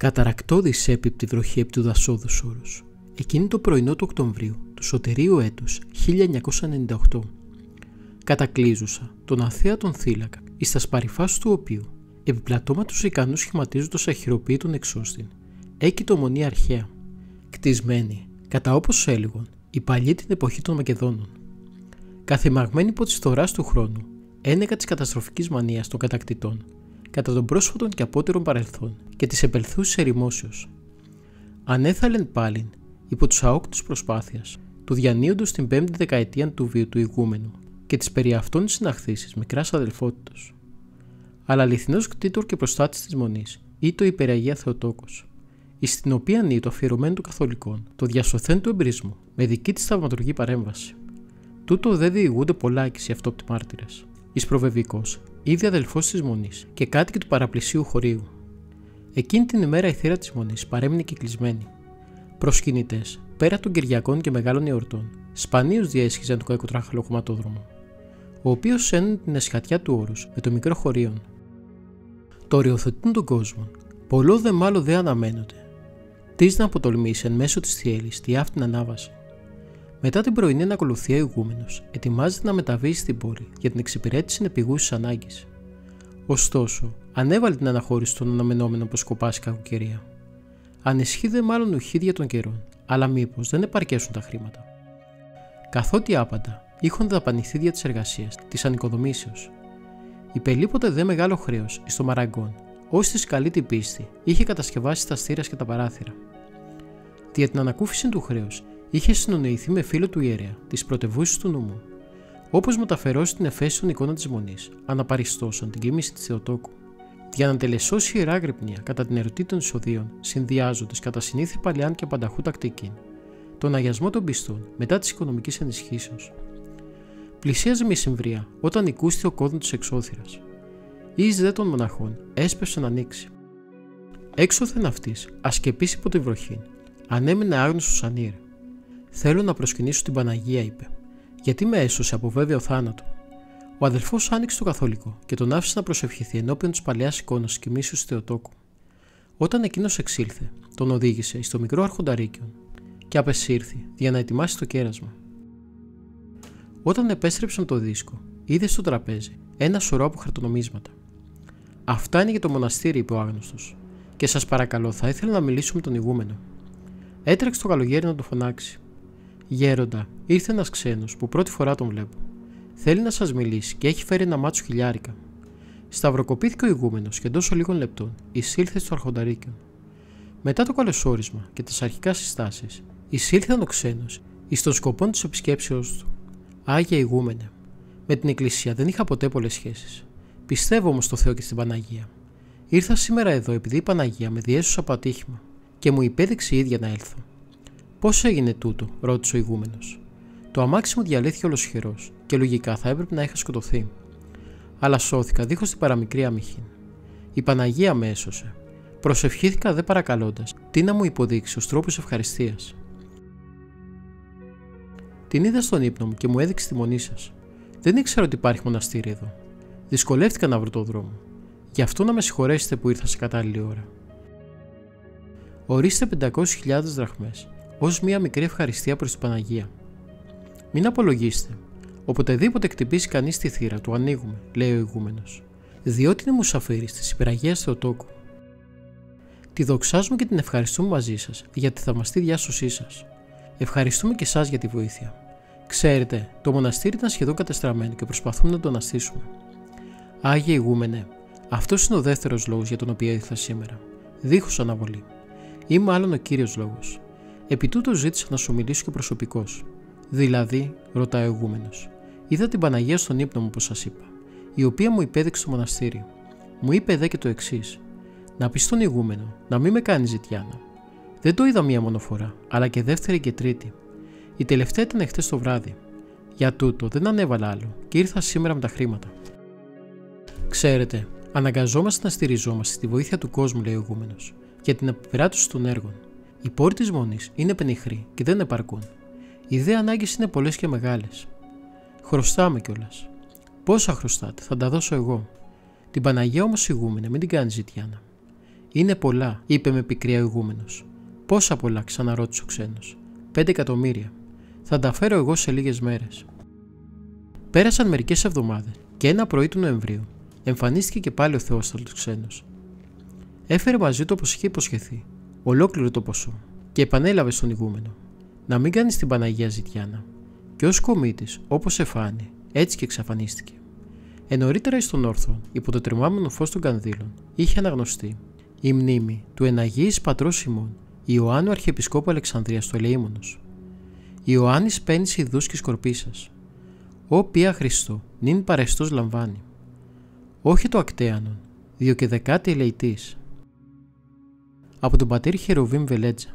Καταρακτώδης έπιπτη βροχή επί του δασόδους όρους, εκείνη το πρωινό του Οκτωβρίου του σωτηρίου έτους 1998, κατακλείζουσα τον αθέατον θύλακα, εις τα σπαρυφάς του οποίου, επί πλατώματος ικανούς σχηματίζοντας αχυροποίητον εξώστην, έκειτο μονή αρχαία, κτισμένη, κατά όπως έλεγον, η παλιή την εποχή των Μακεδόνων. Καθημαγμένη υπό της φθοράς του χρόνου, ένεκα της καταστροφικής μανίας των κατακτητών, κατά των πρόσφατων και απότερων παρελθόν και της επελθούσης ερημόσεως. Ανέθαλεν πάλιν, υπό τους αόκτους προσπάθειας, του διανύοντος την 5η δεκαετία του βίου του ηγούμενου και της περί αυτών συναχθήσεις μικράς αδελφότητος. Αλλά αληθινός κτήτορ και προστάτης της μονής, ή το υπεραγία Θεοτόκος, εις την οποία νύει το αφιερωμένο του Καθολικών, το διασωθέν του εμπρισμού, με δική της θαυματουργή παρέμβαση. Τούτο δεν διηγούνται πολλάκις οι αυτόπτοι μάρτυρες. Εις προβεβικός, ήδη αδελφός της μονής και κάτοικοι του παραπλησίου χωρίου. Εκείνη την ημέρα η θύρα της μονής παρέμεινε κυκλισμένη. Προσκυνητές, πέρα των Κυριακών και μεγάλων εορτών, σπανίως διέσχιζαν το κακοτράχαλο χωματόδρομο, ο οποίος ένωνε την εσχατιά του όρους με το μικρό χωρίον. Το οριοθετούν τον κόσμο, πολλό δε μάλλον δε αναμένονται. Τις να αποτολμήσει εν μέσω της θυέλης τη αυτήν ανάβαση. Μετά την πρωινή ανακολουθία, ο ηγούμενος ετοιμάζεται να μεταβεί στην πόλη για την εξυπηρέτηση επιγούσης ανάγκης. Ωστόσο, ανέβαλε την αναχώρηση των αναμενόμενων που σκοπάσει κακοκαιρία. Ανισχύει δε μάλλον ουχίδια των καιρών, αλλά μήπως δεν επαρκέσουν τα χρήματα. Καθότι άπαντα είχον δαπανηθεί δια της εργασίας, της ανοικοδομήσεως. Υπελείπονται δε μεγάλο χρέος εις το Μαραγκόν, ως της καλή την πίστη είχε κατασκευάσει τα στήρας και τα παράθυρα. Δια την ανακούφιση του χρέους, είχε συνονοηθεί με φίλο του ιερέα της πρωτευούσης του νομού, όπως μεταφερώσει την εφέσιον εικόνα της μονής, αναπαριστώσαν την κοίμηση της Θεοτόκου, για να τελεσώσει ιερά γρυπνία κατά την ερωτή των εισοδείων, συνδυάζοντας κατά συνήθη παλιάν και πανταχού τακτικήν, τον αγιασμό των πιστών μετά της οικονομικής ενισχύσεως. Πλησίαζε μεσημβρία όταν οικούστη ο κόδων της εξώθυρας. Εις δε των μοναχών έσπευσε να ανοίξει. Έξωθεν αυτής, ασκεπής υπό τη βροχήν, ανέμενε άγνωστος ανήρ. Θέλω να προσκυνήσω την Παναγία, είπε, γιατί με έσωσε από βέβαιο θάνατο. Ο αδελφός άνοιξε το Καθολικό και τον άφησε να προσευχηθεί ενώπιον της παλαιάς εικόνας κοιμήσεως Θεοτόκου. Όταν εκείνος εξήλθε, τον οδήγησε εις το μικρό αρχονταρίκιον και απεσύρθη για να ετοιμάσει το κέρασμα. Όταν επέστρεψαν το δίσκο, είδε στο τραπέζι ένα σωρό από χαρτονομίσματα. Αυτά είναι για το μοναστήρι, είπε ο άγνωστος, και σας παρακαλώ, θα ήθελα να μιλήσω με τον ηγούμενο. Έτρεξε το καλογέρι να το φωνάξει. Γέροντα, ήρθε ένας ξένος που πρώτη φορά τον βλέπω. Θέλει να σας μιλήσει και έχει φέρει ένα μάτσο χιλιάρικα. Σταυροκοπήθηκε ο ηγούμενος και εντός λίγων λεπτών εισήλθε στο αρχονταρίκιον. Μετά το καλωσόρισμα και τις αρχικά συστάσεις, εισήλθαν ο ξένος εις των σκοπών της επισκέψεώς του. Άγια ηγούμενε, με την Εκκλησία δεν είχα ποτέ πολλές σχέσεις. Πιστεύω όμως στο Θεό και στην Παναγία. Ήρθα σήμερα εδώ επειδή η Παναγία με διέσωσε από ατύχημα και μου υπέδειξε η ίδια να έλθω. Πώς έγινε τούτο, ρώτησε ο ηγούμενος. Το αμάξι μου διαλύθηκε ολοσχερός και λογικά θα έπρεπε να είχα σκοτωθεί. Αλλά σώθηκα δίχως την παραμικρή αμυχή. Η Παναγία με έσωσε. Προσευχήθηκα δε παρακαλώντας τι να μου υποδείξει ως τρόπος ευχαριστίας. Την είδα στον ύπνο μου και μου έδειξε τη μονή σας. Δεν ήξερα ότι υπάρχει μοναστήρι εδώ. Δυσκολεύτηκα να βρω το δρόμο. Γι' αυτό να με συγχωρέσετε που ήρθα σε κατάλληλη ώρα. Ορίστε 500.000 δραχμές, ως μία μικρή ευχαριστία προς την Παναγία. Μην απολογίστε. Οποτεδήποτε χτυπήσει κανείς τη θύρα του, ανοίγουμε, λέει ο ηγούμενος, διότι είναι μουσαφίρης της υπεραγίας Θεοτόκου. Τη δοξάζουμε και την ευχαριστούμε μαζί σας για τη θαυμαστή διάσωσή σας. Ευχαριστούμε και εσάς για τη βοήθεια. Ξέρετε, το μοναστήρι ήταν σχεδόν κατεστραμμένο και προσπαθούμε να το αναστήσουμε. Άγιε ηγούμενε, αυτός είναι ο δεύτερος λόγος για τον οποίο ήρθα σήμερα, δίχως αναβολή. Ή μάλλον ο κύριος λόγος. Επί τούτο ζήτησα να σου μιλήσω και προσωπικώς. Δηλαδή, ρωτάει ο ηγούμενος, είδα την Παναγία στον ύπνο μου, όπως σας είπα, η οποία μου υπέδειξε το μοναστήρι. Μου είπε δε και το εξής: να πει στον ηγούμενο να μην με κάνει ζητιάνα. Δεν το είδα μία μόνο φορά, αλλά και δεύτερη και τρίτη. Η τελευταία ήταν χτες το βράδυ. Για τούτο δεν ανέβαλα άλλο και ήρθα σήμερα με τα χρήματα. Ξέρετε, αναγκαζόμαστε να στηριζόμαστε στη βοήθεια του κόσμου, λέει ο ηγούμενος, για την επιπεράτωση των έργων. Οι πόροι της μονής είναι πενιχροί και δεν επαρκούν. Οι δε ανάγκες είναι πολλές και μεγάλες. Χρωστάμε κιόλας. Πόσα χρωστάτε, θα τα δώσω εγώ. Την Παναγία όμως ηγούμενε, μην την κάνει ζητιάνα. Είναι πολλά, είπε με πικρία ο ηγούμενος. Πόσα πολλά, ξαναρώτησε ο ξένος. 5 εκατομμύρια. Θα τα φέρω εγώ σε λίγες μέρες. Πέρασαν μερικές εβδομάδες και ένα πρωί του Νοεμβρίου εμφανίστηκε και πάλι ο Θεόσταλτος ξένος. Έφερε μαζί του, όπως είχε υποσχεθεί, ολόκληρο το ποσό και επανέλαβε στον ηγούμενο να μην κάνει την Παναγία ζητιάνα. Και ως κομίτης, όπως εφάνει, έτσι και εξαφανίστηκε. Νωρίτερα εις τον όρθρο, υπό το τρεμάμενο φως των κανδύλων, είχε αναγνωστεί η μνήμη του εναγίης πατρός ημών, Ιωάννου Αρχιεπισκόπου Αλεξανδρίας του Ελεήμονος. Ιωάννης παίρνεις ιδούς και σκορπίσας. Ω Πία Χριστό, νυν παρεστός λαμβάνει. Όχι το ακτέανον, διό και δεκάτη ελεητής. Από τον πατήρ Χεροβίμ Βελέτζα.